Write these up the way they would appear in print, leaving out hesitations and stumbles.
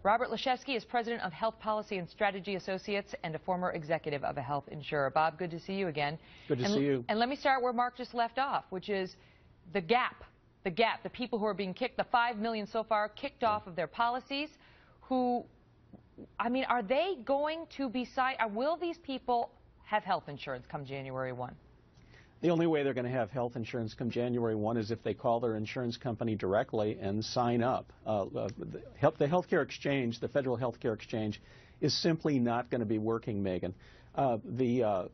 Robert Laszewski is president of Health Policy and Strategy Associates and a former executive of a health insurer. Bob, good to see you again. Good to see you. And let me start where Mark just left off, which is the gap, the people who are being kicked, the 5 million so far kicked off of their policies, who, I mean, are they going to be, will these people have health insurance come January 1? The only way they're going to have health insurance come January 1 is if they call their insurance company directly and sign up. The healthcare exchange, the federal healthcare exchange, is simply not going to be working, Megan. The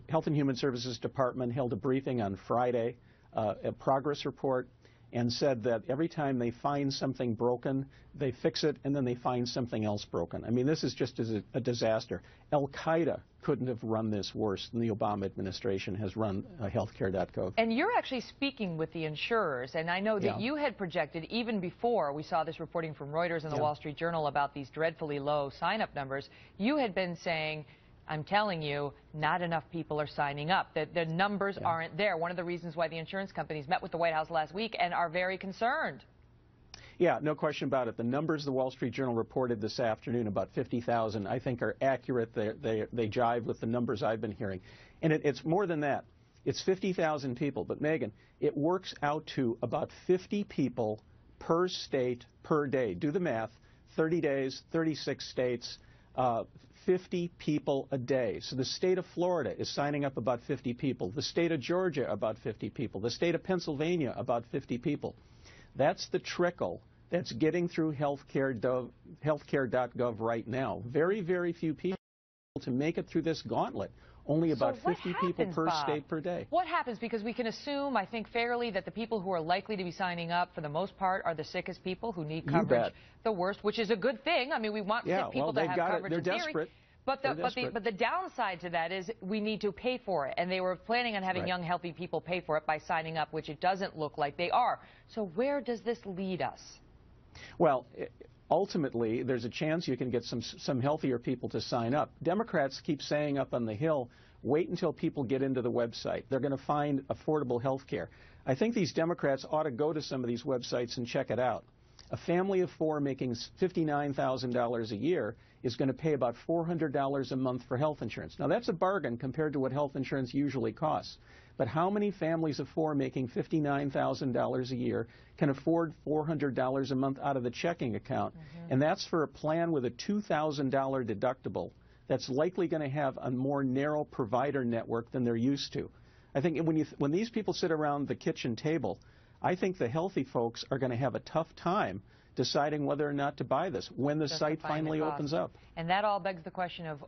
Health and Human Services Department held a briefing on Friday, a progress report, and said that every time they find something broken, they fix it, and then they find something else broken. I mean, this is just a disaster. Qaeda couldn't have run this worse than the Obama administration has run Healthcare.gov. And you're actually speaking with the insurers, and I know that you had projected, even before we saw this reporting from Reuters and the Wall Street Journal about these dreadfully low sign-up numbers, you had been saying, I'm telling you, not enough people are signing up. The numbers aren't there. One of the reasons why the insurance companies met with the White House last week and are very concerned. Yeah, no question about it. The numbers the Wall Street Journal reported this afternoon, about 50,000, I think are accurate. They jive with the numbers I've been hearing. And it's more than that. It's 50,000 people. But, Megan, it works out to about 50 people per state per day. Do the math. 30 days, 36 states. 50 people a day. So the state of Florida is signing up about 50 people. The state of Georgia, about 50 people. The state of Pennsylvania, about 50 people. That's the trickle that's getting through Healthcare.gov right now. Very, very few people to make it through this gauntlet. Only about 50 people per state per day. What happens? Because we can assume, I think fairly, that the people who are likely to be signing up, for the most part, are the sickest people who need coverage the worst, which is a good thing. I mean, we want sick people to have coverage in theory. They're desperate. But the downside to that is we need to pay for it. And they were planning on having young, healthy people pay for it by signing up, which it doesn't look like they are. So where does this lead us? Well, ultimately, there's a chance you can get some healthier people to sign up. Democrats keep saying up on the Hill, wait until people get into the website. They're going to find affordable health care. I think these Democrats ought to go to some of these websites and check it out. A family of four making $59,000 a year is going to pay about $400 a month for health insurance. Now, that's a bargain compared to what health insurance usually costs. But how many families of four making $59,000 a year can afford $400 a month out of the checking account? And that's for a plan with a $2,000 deductible that's likely going to have a more narrow provider network than they're used to. I think when these people sit around the kitchen table, I think the healthy folks are going to have a tough time deciding whether or not to buy this when the site finally opens up. And that all begs the question of